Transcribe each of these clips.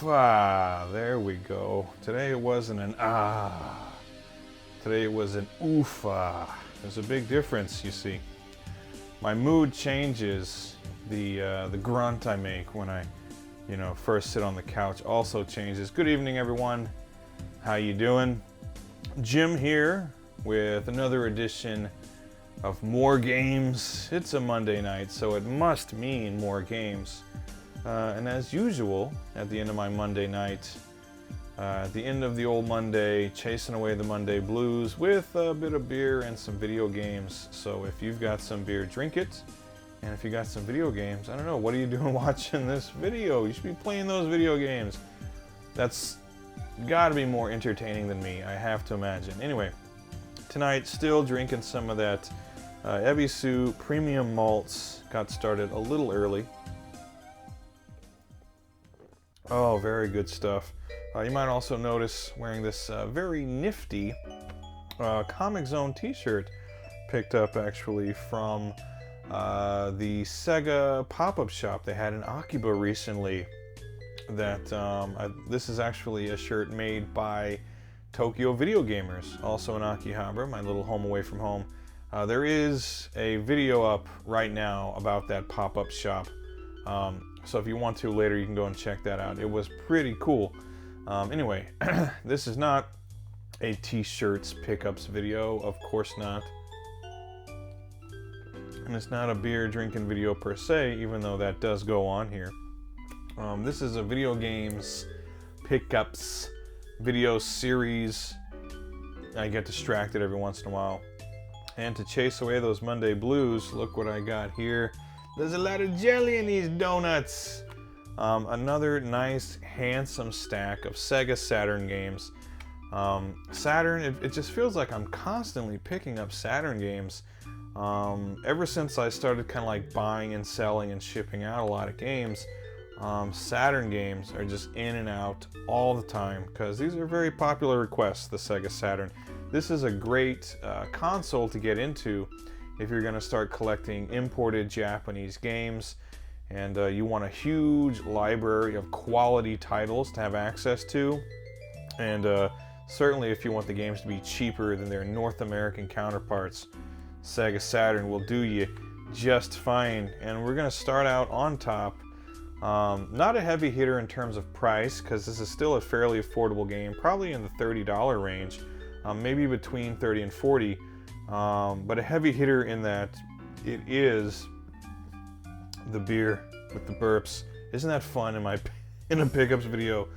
Oofa! There we go. Today it wasn't an ah. Today it was an oofa. There's a big difference, you see. My mood changes. The grunt I make when I, first sit on the couch also changes. Good evening, everyone. How you doing? Jim here with another edition of More Games. It's a Monday night, so it must mean more games. And as usual, at the end of my Monday night, at the end of the old Monday, chasing away the Monday blues with a bit of beer and some video games. So if you've got some beer, drink it. And if you got some video games, I don't know, what are you doing watching this video? You should be playing those video games. That's gotta be more entertaining than me, I have to imagine. Anyway, tonight, still drinking some of that Ebisu Premium Malts. Got started a little early. Oh, very good stuff. You might also notice wearing this very nifty Comic Zone t-shirt, picked up actually from the Sega pop-up shop. They had an Akiba recently that this is actually a shirt made by Tokyo Video Gamers, also in Akihabara, my little home away from home. There is a video up right now about that pop-up shop. So if you want to later, you can go and check that out. It was pretty cool. Anyway, this is not a t-shirts pickups video, of course not. And it's not a beer drinking video per se, even though that does go on here. This is a video games pickups video series. I get distracted every once in a while. And to chase away those Monday blues, look what I got here. There's a lot of jelly in these donuts. Another nice, handsome stack of Sega Saturn games. Saturn, it just feels like I'm constantly picking up Saturn games. Ever since I started kind of like buying and selling and shipping out a lot of games, Saturn games are just in and out all the time because these are very popular requests, the Sega Saturn. This is a great console to get into if you're going to start collecting imported Japanese games and you want a huge library of quality titles to have access to, and certainly if you want the games to be cheaper than their North American counterparts, Sega Saturn will do you just fine. And we're going to start out on top. Not a heavy hitter in terms of price, because this is still a fairly affordable game, probably in the $30 range, maybe between 30 and 40, but a heavy hitter in that it is the beer with the burps. Isn't that fun in a pickups video?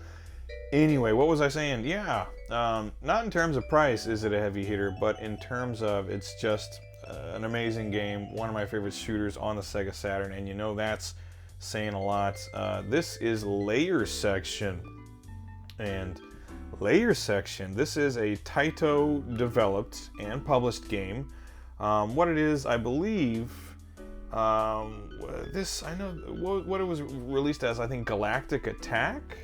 Anyway, what was I saying? Yeah, not in terms of price is it a heavy hitter, but in terms of it's just an amazing game, one of my favorite shooters on the Sega Saturn, and that's saying a lot. This is Layer Section, and Layer Section, this is a Taito developed and published game. What it is, I believe, this, I know what it was released as, I think Galactic Attack,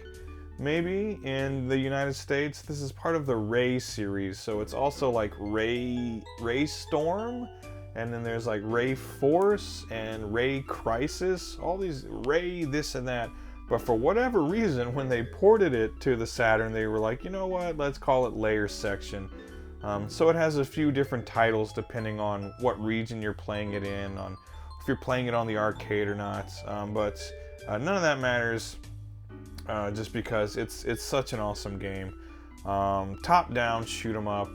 maybe, in the United States. This is part of the Ray series, so it's also like Ray Storm, and then there's like Ray Force and Ray Crisis, all these Ray this and that. But for whatever reason, when they ported it to the Saturn, they were like, you know what, let's call it Layer Section. So it has a few different titles depending on what region you're playing it in, on if you're playing it on the arcade or not. But none of that matters. Just because it's such an awesome game. Top-down, shoot 'em up.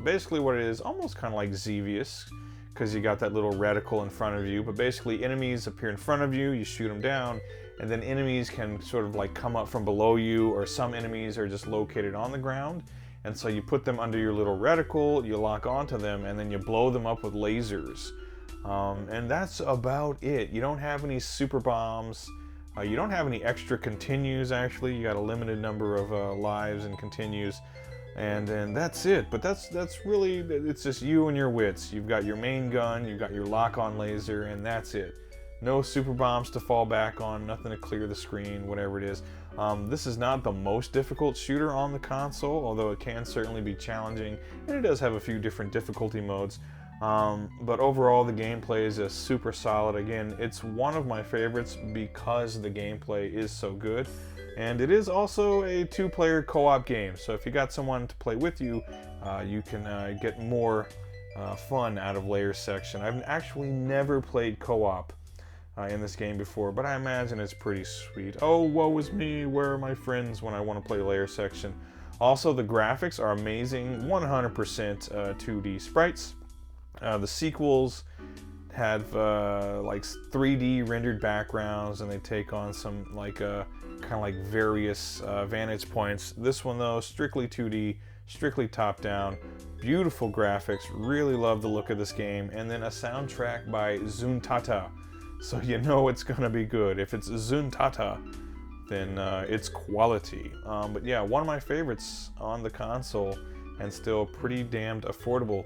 Basically what it is, almost kind of like Xevious, because you got that little reticle in front of you, but basically enemies appear in front of you, you shoot them down, and then enemies can sort of like come up from below you, or some enemies are just located on the ground, and so you put them under your little reticle, you lock onto them, and then you blow them up with lasers. And that's about it. You don't have any super bombs. You don't have any extra continues, actually. You got a limited number of lives and continues, and that's it. But that's really, it's just you and your wits. You've got your main gun, you've got your lock-on laser, and that's it. No super bombs to fall back on, nothing to clear the screen, whatever it is. This is not the most difficult shooter on the console, although it can certainly be challenging, and it does have a few different difficulty modes. But overall, the gameplay is just super solid. Again, it's one of my favorites because the gameplay is so good. And it is also a 2-player co-op game, so if you got someone to play with you, you can get more fun out of Layer Section. I've actually never played co-op in this game before, but I imagine it's pretty sweet. Oh, woe is me, where are my friends when I want to play Layer Section? Also, the graphics are amazing, 100% 2D sprites. The sequels have like 3D rendered backgrounds, and they take on some like kind of like various vantage points. This one though, strictly 2D, strictly top down, beautiful graphics, really love the look of this game, and then a soundtrack by Zuntata, so you know it's gonna be good. If it's Zuntata, then it's quality. But yeah, one of my favorites on the console, and still pretty damned affordable.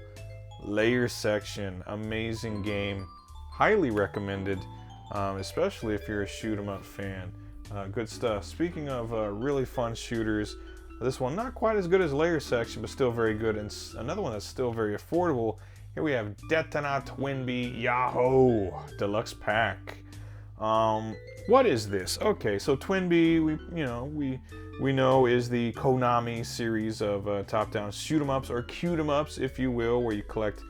Layer Section, amazing game, highly recommended, especially if you're a shoot 'em up fan. Good stuff. Speaking of really fun shooters, this one not quite as good as Layer Section, but still very good, and another one that's still very affordable. Here we have Detana Twinbee Yahoo Deluxe Pack. What is this? Okay, so Twinbee, we know is the Konami series of top-down shoot 'em ups, or cute 'em ups, if you will, where you collect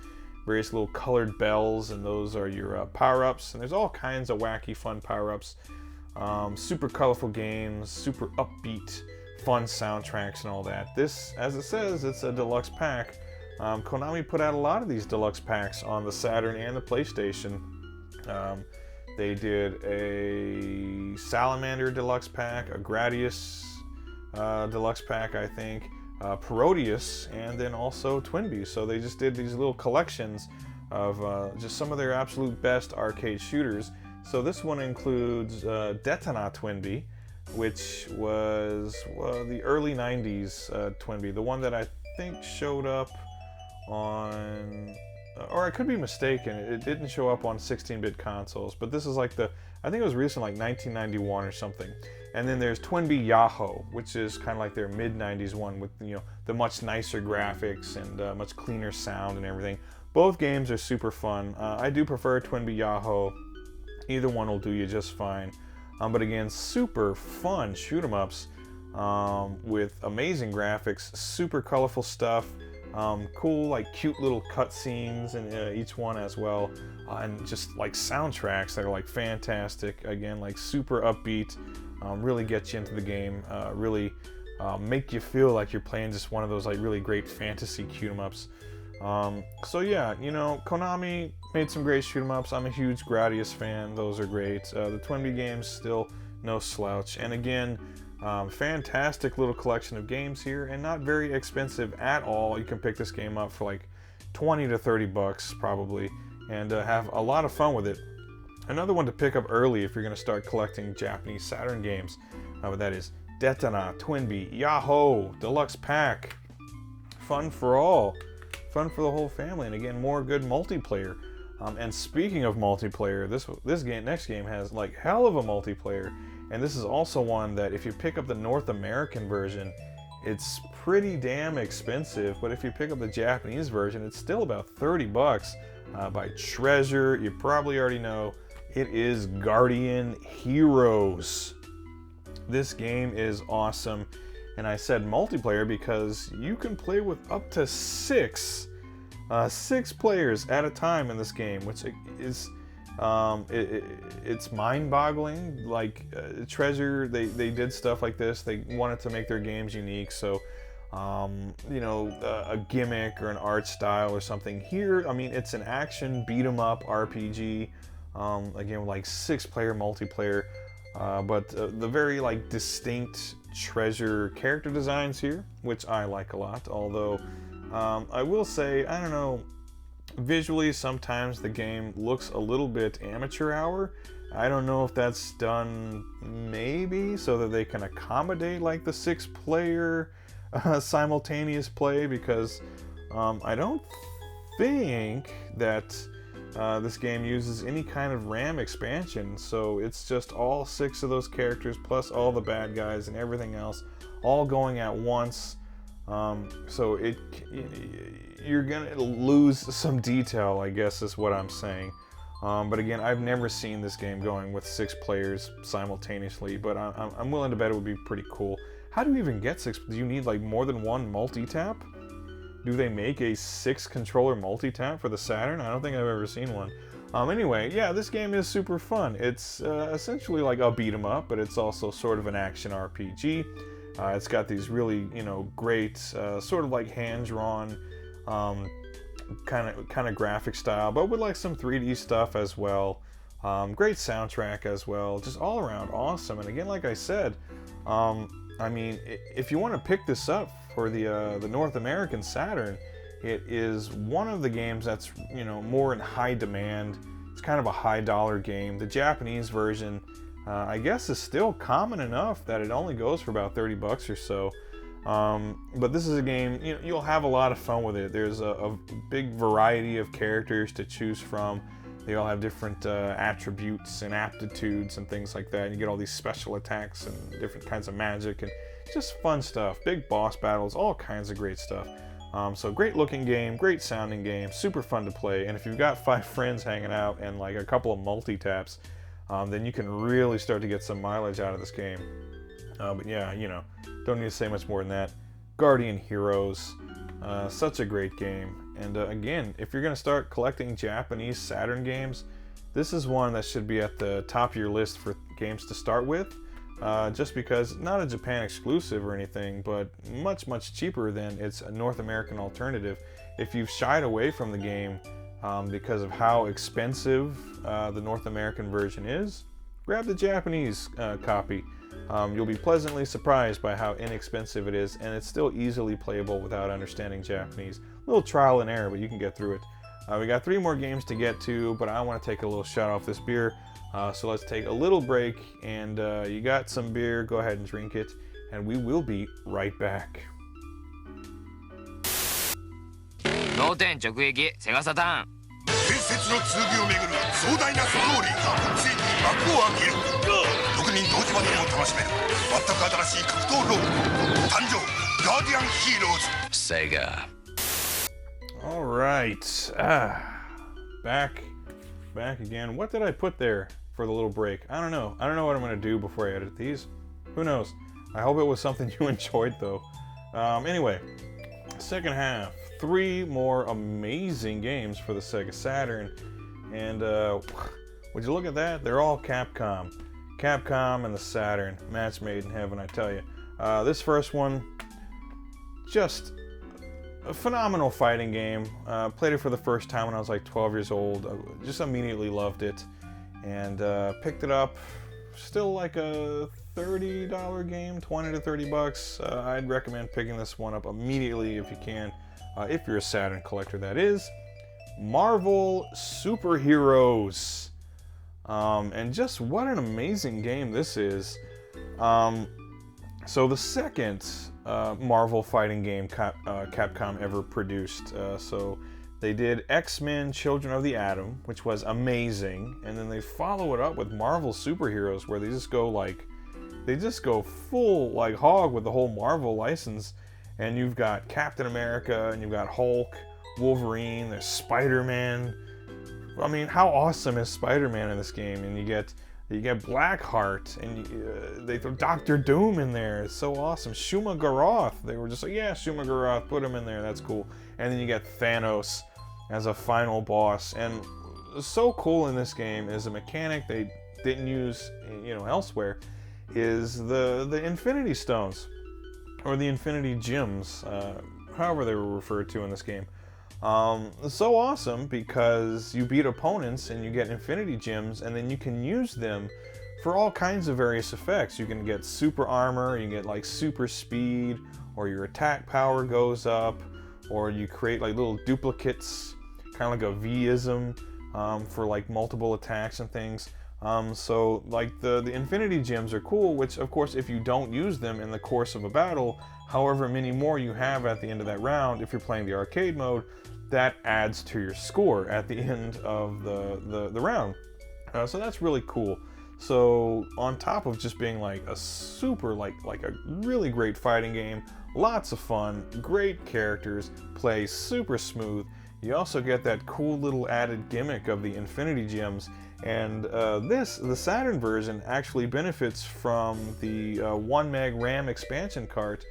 various little colored bells, and those are your power-ups. And there's all kinds of wacky, fun power-ups. Super colorful games, super upbeat, fun soundtracks, and all that. This, as it says, it's a deluxe pack. Konami put out a lot of these deluxe packs on the Saturn and the PlayStation. They did a Salamander deluxe pack, a Gradius deluxe pack, I think, Parodius, and then also Twinbee. So they just did these little collections of just some of their absolute best arcade shooters. So this one includes Detana Twinbee, which was the early 90s Twinbee, the one that I think showed up on, or I could be mistaken, it didn't show up on 16-bit consoles, but this is like I think it was released in like 1991 or something. And then there's Twinbee Yahoo, which is kind of like their mid-90s one with, the much nicer graphics and much cleaner sound and everything. Both games are super fun. I do prefer Twinbee Yahoo. Either one will do you just fine. But again, super fun shoot 'em ups with amazing graphics, super colorful stuff. Cool, like cute little cutscenes in each one as well, and just like soundtracks that are like fantastic. Again, like super upbeat, really get you into the game, really make you feel like you're playing just one of those like really great fantasy shoot 'em ups. So yeah, Konami made some great shoot 'em ups. I'm a huge Gradius fan; those are great. The Twinbee games still no slouch, and again, fantastic little collection of games here, and not very expensive at all. You can pick this game up for like 20 to 30 bucks probably, and have a lot of fun with it. Another one to pick up early if you're going to start collecting Japanese Saturn games, but that is Detana Twinbee Yahoo Deluxe Pack. Fun for all, fun for the whole family, and again, more good multiplayer. And speaking of multiplayer, this next game has like hell of a multiplayer. And this is also one that if you pick up the North American version, it's pretty damn expensive. But if you pick up the Japanese version, it's still about 30 bucks by Treasure. You probably already know it is Guardian Heroes. This game is awesome. And I said multiplayer because you can play with up to six players at a time in this game, which is it's mind-boggling. Like Treasure, they did stuff like this. They wanted to make their games unique, so a gimmick or an art style or something. Here, I mean, it's an action beat 'em up RPG. Again, with like 6-player multiplayer, but the very like distinct Treasure character designs here, which I like a lot. Although I will say, I don't know, visually sometimes the game looks a little bit amateur hour. I don't know if that's done maybe so that they can accommodate like the 6-player simultaneous play, because I don't think that this game uses any kind of RAM expansion, so it's just all 6 of those characters plus all the bad guys and everything else all going at once. So you're gonna lose some detail, I guess is what I'm saying. But again, I've never seen this game going with 6 players simultaneously, but I'm willing to bet it would be pretty cool. How do you even get 6? Do you need like more than one multi-tap? Do they make a 6-controller multi-tap for the Saturn? I don't think I've ever seen one. Anyway, yeah, this game is super fun. It's essentially like a beat 'em up, but it's also sort of an action RPG. It's got these really, great, sort of like hand-drawn, kind of graphic style, but with like some 3D stuff as well. Great soundtrack as well. Just all around awesome. And again, like I said, I mean, if you want to pick this up for the North American Saturn, it is one of the games that's, more in high demand. It's kind of a high dollar game. The Japanese version, I guess, is still common enough that it only goes for about 30 bucks or so. But this is a game, you'll have a lot of fun with it. There's a big variety of characters to choose from. They all have different attributes and aptitudes and things like that. You get all these special attacks and different kinds of magic and just fun stuff. Big boss battles, all kinds of great stuff. So great looking game, great sounding game, super fun to play. And if you've got 5 friends hanging out and like a couple of multi-taps, then you can really start to get some mileage out of this game. But yeah, don't need to say much more than that. Guardian Heroes, such a great game. And again, if you're going to start collecting Japanese Saturn games, this is one that should be at the top of your list for games to start with. Just because, not a Japan exclusive or anything, but much, much cheaper than its North American alternative. If you've shied away from the game because of how expensive the North American version is, grab the Japanese copy. You'll be pleasantly surprised by how inexpensive it is, and it's still easily playable without understanding Japanese. A little trial and error, but you can get through it. We got 3 more games to get to, but I want to take a little shot off this beer. So let's take a little break, and you got some beer, go ahead and drink it, and we will be right back. 脳天直撃セガサターン伝説の剣をめぐる壮大なストーリーがついに幕を開ける6人同時までも楽しめる全く新しい格闘ロボ誕生ガーディアンヒーローズ Sega. All right, back again. What did I put there for the little break? I don't know what I'm gonna do before I edit these. Who knows? I hope it was something you enjoyed though. Anyway, second half, 3 more amazing games for the Sega Saturn, and would you look at that? They're all Capcom and the Saturn, match made in heaven, I tell you. This first one, just a phenomenal fighting game. Played it for the first time when I was like 12 years old. Just immediately loved it, and picked it up. Still like a $30 game, 20 to 30 bucks. I'd recommend picking this one up immediately if you can, if you're a Saturn collector, that is. Marvel Superheroes, and just what an amazing game this is. So the second Marvel fighting game Capcom ever produced. So they did X-Men Children of the Atom, which was amazing, and then they follow it up with Marvel Superheroes, where they just go full like hog with the whole Marvel license. And you've got Captain America, and you've got Hulk, Wolverine, there's Spider-Man. I mean, how awesome is Spider-Man in this game? And you get Blackheart, and they throw Doctor Doom in there. It's so awesome. Shuma Gorath. They were just like, yeah, Shuma Gorath, put him in there. That's cool. And then you get Thanos as a final boss. And so cool in this game is a mechanic they didn't use, elsewhere, is the Infinity Stones, or the Infinity Gems, however they were referred to in this game. So awesome because you beat opponents and you get Infinity Gems, and then you can use them for all kinds of various effects. You can get super armor, you can get like super speed, or your attack power goes up, or you create like little duplicates, kind of like a V-ism, for like multiple attacks and things. So like the Infinity Gems are cool, which of course if you don't use them in the course of a battle, however many more you have at the end of that round, if you're playing the arcade mode, that adds to your score at the end of the round. So that's really cool. So on top of just being like a super, like a really great fighting game, lots of fun, great characters, play super smooth, you also get that cool little added gimmick of the Infinity Gems. And the Saturn version actually benefits from the 1 meg RAM expansion cart,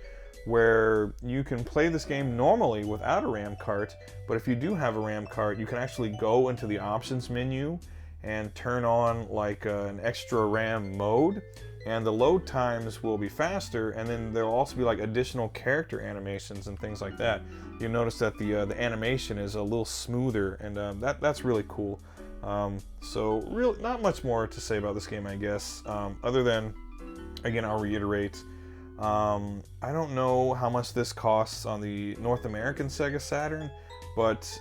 where you can play this game normally without a RAM cart, but if you do have a RAM cart, you can actually go into the options menu and turn on like an extra RAM mode, and the load times will be faster, and then there'll also be like additional character animations and things like that. You'll notice that the animation is a little smoother, and that's really cool. So really not much more to say about this game, I guess, other than, again, I'll reiterate, I don't know how much this costs on the North American Sega Saturn, but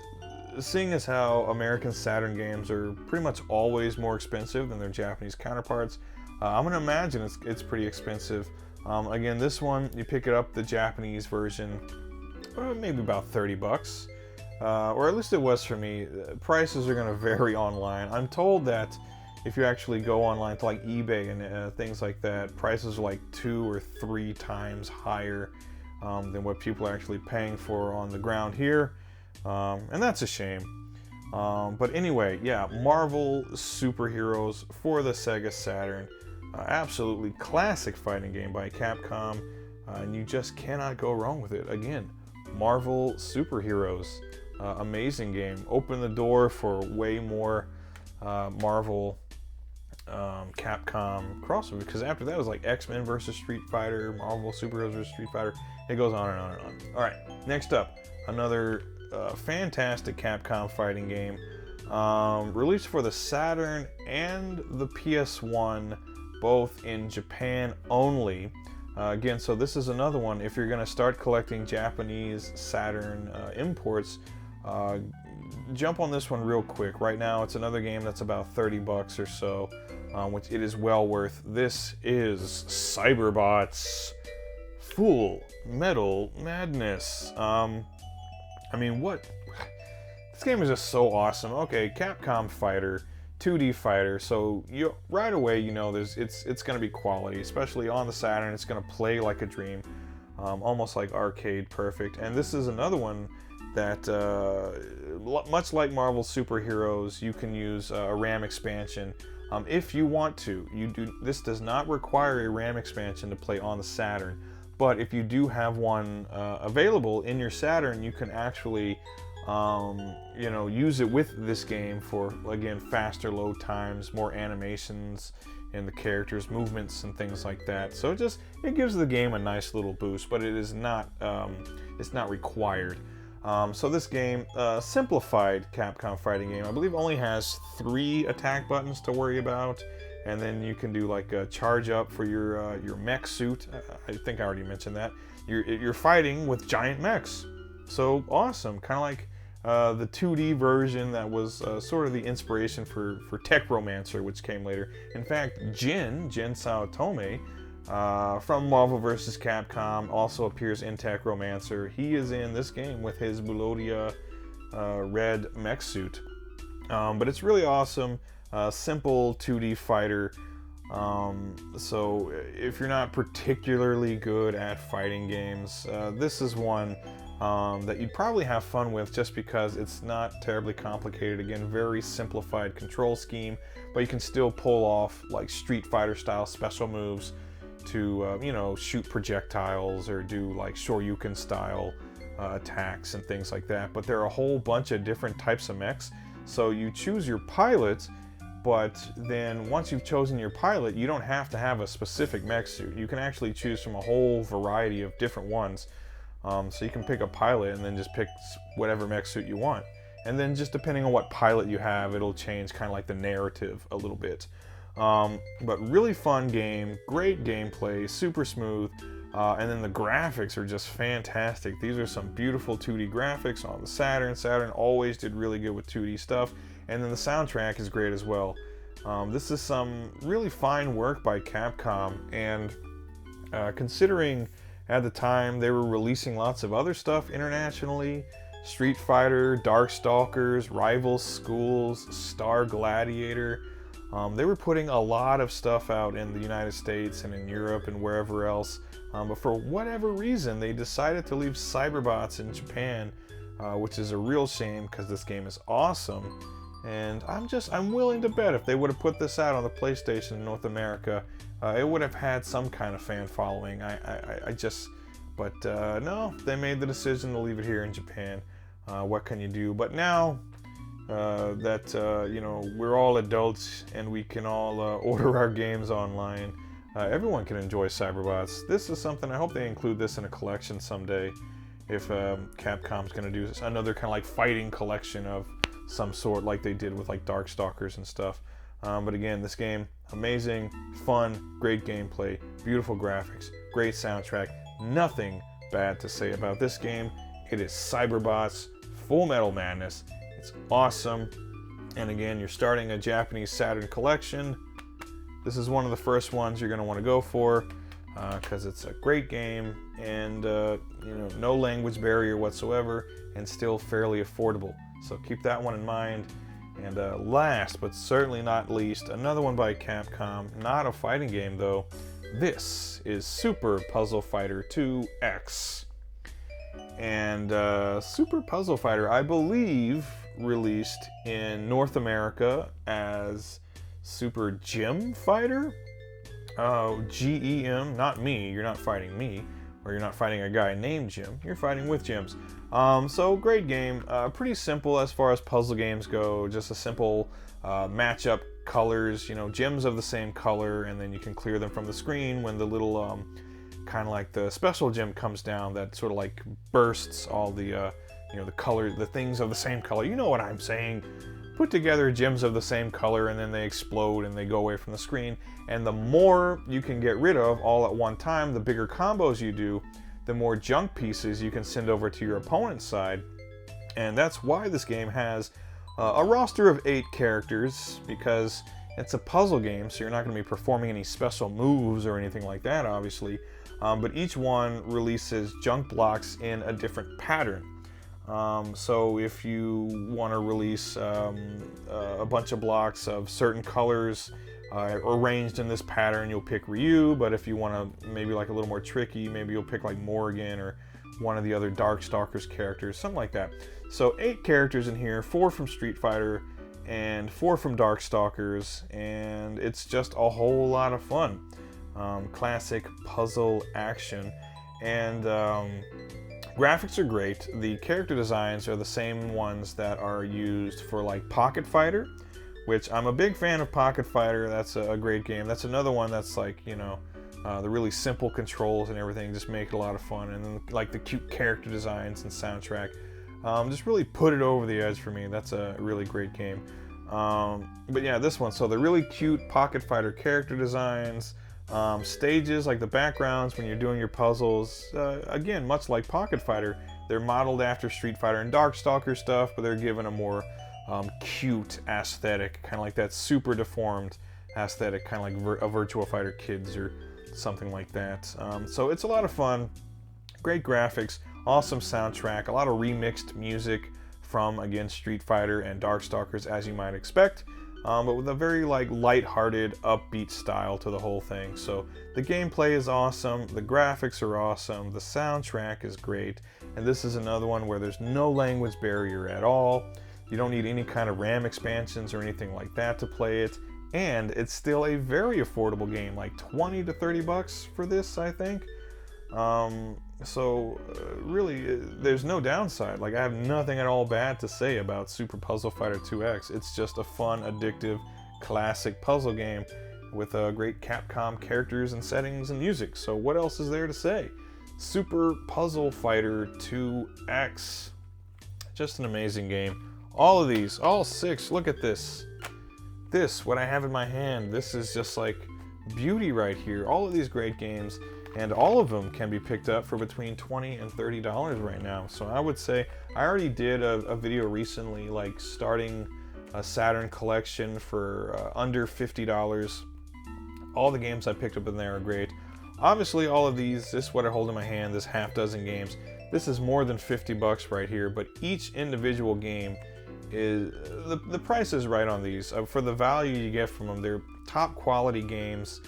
seeing as how American Saturn games are pretty much always more expensive than their Japanese counterparts, I'm going to imagine it's pretty expensive. Again, this one, you pick it up, the Japanese version, maybe about 30 bucks. Or at least it was for me. Prices are going to vary online. I'm told that if you actually go online to like eBay and things like that, prices are like 2 or 3 times higher than what people are actually paying for on the ground here. And that's a shame. But anyway, yeah, Marvel Superheroes for the Sega Saturn. Absolutely classic fighting game by Capcom. And you just cannot go wrong with it. Again, Marvel Superheroes. Amazing game. Opened the door for way more Marvel Capcom crossover, because after that it was like X-Men versus Street Fighter, Marvel Superheroes versus Street Fighter. It goes on and on and on. Alright, next up, another fantastic Capcom fighting game, released for the Saturn and the PS1, both in Japan only. Again, so this is another one, if you're going to start collecting Japanese Saturn imports, jump on this one real quick. Right now it's another game that's about 30 bucks or so, which it is well worth. This is Cyberbots Full Metal Madness. I mean, what? This game is just so awesome. Okay, Capcom fighter, 2D fighter, so you right away you know it's going to be quality, especially on the Saturn. It's going to play like a dream, almost like arcade perfect. And this is another one that, much like Marvel Superheroes, you can use a RAM expansion if you want to. This does not require a RAM expansion to play on the Saturn, but if you do have one available in your Saturn, you can actually use it with this game for, again, faster load times, more animations in the characters' movements and things like that. So it gives the game a nice little boost, but it is not it's not required. So this game, simplified Capcom fighting game, I believe only has 3 attack buttons to worry about, and then you can do like a charge up for your mech suit. I think I already mentioned that. You're fighting with giant mechs, so awesome. Kind of like the 2D version that was sort of the inspiration for Tech Romancer, which came later. In fact, Jin Saotome, from Marvel vs. Capcom, also appears in Tech Romancer. He is in this game with his Melodia red mech suit. But it's really awesome. Simple 2D fighter. So if you're not particularly good at fighting games, this is one that you'd probably have fun with, just because it's not terribly complicated. Again, very simplified control scheme, but you can still pull off like Street Fighter style special moves to shoot projectiles or do like Shoryuken style attacks and things like that. But there are a whole bunch of different types of mechs, so you choose your pilot, but then once you've chosen your pilot, you don't have to have a specific mech suit. You can actually choose from a whole variety of different ones. So you can pick a pilot and then just pick whatever mech suit you want. And then just depending on what pilot you have, it'll change kind of like the narrative a little bit. But really fun game, great gameplay, super smooth, and then the graphics are just fantastic. These are some beautiful 2D graphics on the Saturn. Saturn always did really good with 2D stuff, and then the soundtrack is great as well. This is some really fine work by Capcom, and considering at the time they were releasing lots of other stuff internationally, Street Fighter, Darkstalkers, Rival Schools, Star Gladiator. They were putting a lot of stuff out in the United States and in Europe and wherever else, but for whatever reason they decided to leave Cyberbots in Japan. which is a real shame because this game is awesome. And I'm willing to bet if they would have put this out on the PlayStation in North America, it would have had some kind of fan following. But no, they made the decision to leave it here in Japan. What can you do? But now that you know, we're all adults and we can all order our games online, everyone can enjoy Cyberbots. This is something, I hope they include this in a collection someday. If Capcom's going to do another kind of like fighting collection of some sort, like they did with like Darkstalkers and stuff. But again, this game, amazing, fun, great gameplay, beautiful graphics, great soundtrack. Nothing bad to say about this game. It is Cyberbots, Full Metal Madness. It's awesome. And again, you're starting a Japanese Saturn collection. This is one of the first ones you're going to want to go for because it's a great game and you know, no language barrier whatsoever and still fairly affordable. So keep that one in mind. And last but certainly not least, another one by Capcom, not a fighting game though. This is Super Puzzle Fighter 2X. And Super Puzzle Fighter, I believe, released in North America as Super Gem Fighter? G-E-M, not me, you're not fighting me. Or you're not fighting a guy named Jim, you're fighting with Jims. So great game, pretty simple as far as puzzle games go, just a simple match-up colors, you know, gems of the same color, and then you can clear them from the screen when the little, kind of like the special gem comes down that sort of like bursts all the, you know, the color, the things of the same color, you know what I'm saying. Put together gems of the same color and then they explode and they go away from the screen. And the more you can get rid of all at one time, the bigger combos you do, the more junk pieces you can send over to your opponent's side. And that's why this game has a roster of 8 characters, because it's a puzzle game, so you're not going to be performing any special moves or anything like that, obviously. But each one releases junk blocks in a different pattern. So if you want to release a bunch of blocks of certain colors arranged in this pattern, you'll pick Ryu, but if you want to maybe like a little more tricky, maybe you'll pick like Morrigan or one of the other Darkstalkers characters, something like that. So 8 characters in here, 4 from Street Fighter and 4 from Darkstalkers, and it's just a whole lot of fun. Classic puzzle action, and graphics are great. The character designs are the same ones that are used for like Pocket Fighter, which I'm a big fan of. Pocket Fighter, that's a great game. That's another one that's like, you know, the really simple controls and everything just make it a lot of fun, and then like the cute character designs and soundtrack just really put it over the edge for me. That's a really great game. But yeah, this one, so the really cute Pocket Fighter character designs, stages, like the backgrounds when you're doing your puzzles, again, much like Pocket Fighter, they're modeled after Street Fighter and Darkstalker stuff, but they're given a more cute aesthetic, kind of like that super deformed aesthetic, kind of like a Virtua Fighter Kids or something like that. So it's a lot of fun, great graphics, awesome soundtrack, a lot of remixed music from, again, Street Fighter and Darkstalkers, as you might expect. But with a very like light-hearted, upbeat style to the whole thing. So the gameplay is awesome, the graphics are awesome, the soundtrack is great, and this is another one where there's no language barrier at all. You don't need any kind of RAM expansions or anything like that to play it, and it's still a very affordable game, like 20 to 30 bucks for this, I think. Really, there's no downside. Like, I have nothing at all bad to say about Super Puzzle Fighter 2X. It's just a fun, addictive, classic puzzle game with great Capcom characters and settings and music. So what else is there to say? Super Puzzle Fighter 2X. Just an amazing game. All of these, all 6, look at this. This, what I have in my hand, this is just like beauty right here. All of these great games. And all of them can be picked up for between $20 and $30 right now. So I would say, I already did a video recently, like starting a Saturn collection for under $50. All the games I picked up in there are great. Obviously, all of these, this is what I hold in my hand, this half dozen games. This is more than 50 bucks right here, but each individual game is, the price is right on these. For the value you get from them, they're top quality games.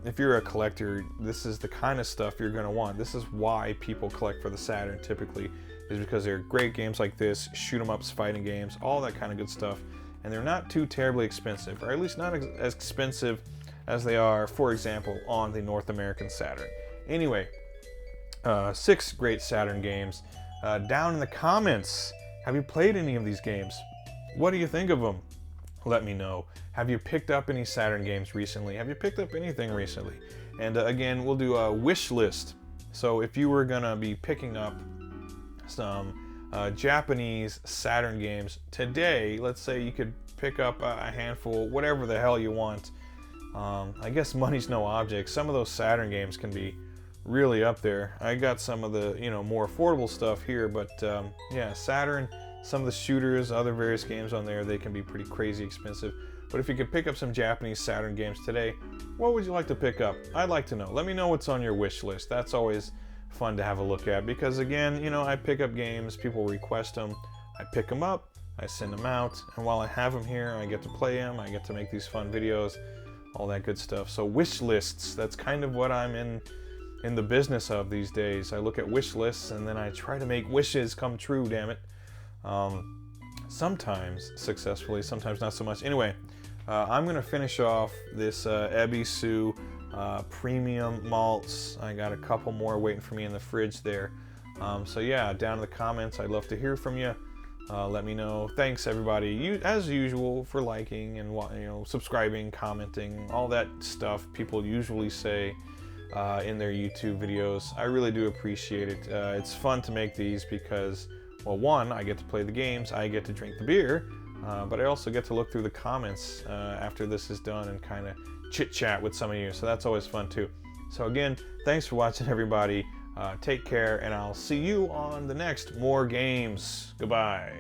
If you're a collector, this is the kind of stuff you're going to want. This is why people collect for the Saturn typically. is because they're great games like this, shoot 'em ups, fighting games, all that kind of good stuff. And they're not too terribly expensive, or at least not as expensive as they are, for example, on the North American Saturn. Anyway, 6 great Saturn games. Down in the comments, have you played any of these games? What do you think of them? Let me know. Have you picked up any Saturn games recently? Have you picked up anything recently? And again, we'll do a wish list. So if you were gonna be picking up some Japanese Saturn games today, let's say you could pick up a handful, whatever the hell you want. I guess money's no object. Some of those Saturn games can be really up there. I got some of the more affordable stuff here, but yeah, Saturn, some of the shooters, other various games on there, they can be pretty crazy expensive. But if you could pick up some Japanese Saturn games today, what would you like to pick up? I'd like to know. Let me know what's on your wish list. That's always fun to have a look at, because again, I pick up games, people request them, I pick them up, I send them out, and while I have them here, I get to play them, I get to make these fun videos, all that good stuff. So wish lists, that's kind of what I'm in the business of these days. I look at wish lists and then I try to make wishes come true, damn it. Sometimes successfully, sometimes not so much. Anyway, I'm gonna finish off this Ebisu premium malts. I got a couple more waiting for me in the fridge there. So yeah, down in the comments, I'd love to hear from you. Let me know. Thanks everybody, as usual, for liking and subscribing, commenting, all that stuff people usually say in their YouTube videos. I really do appreciate it. It's fun to make these because, well, one, I get to play the games, I get to drink the beer, but I also get to look through the comments after this is done and kind of chit chat with some of you, so that's always fun too. So again, thanks for watching everybody. Take care, and I'll see you on the next More Games. Goodbye.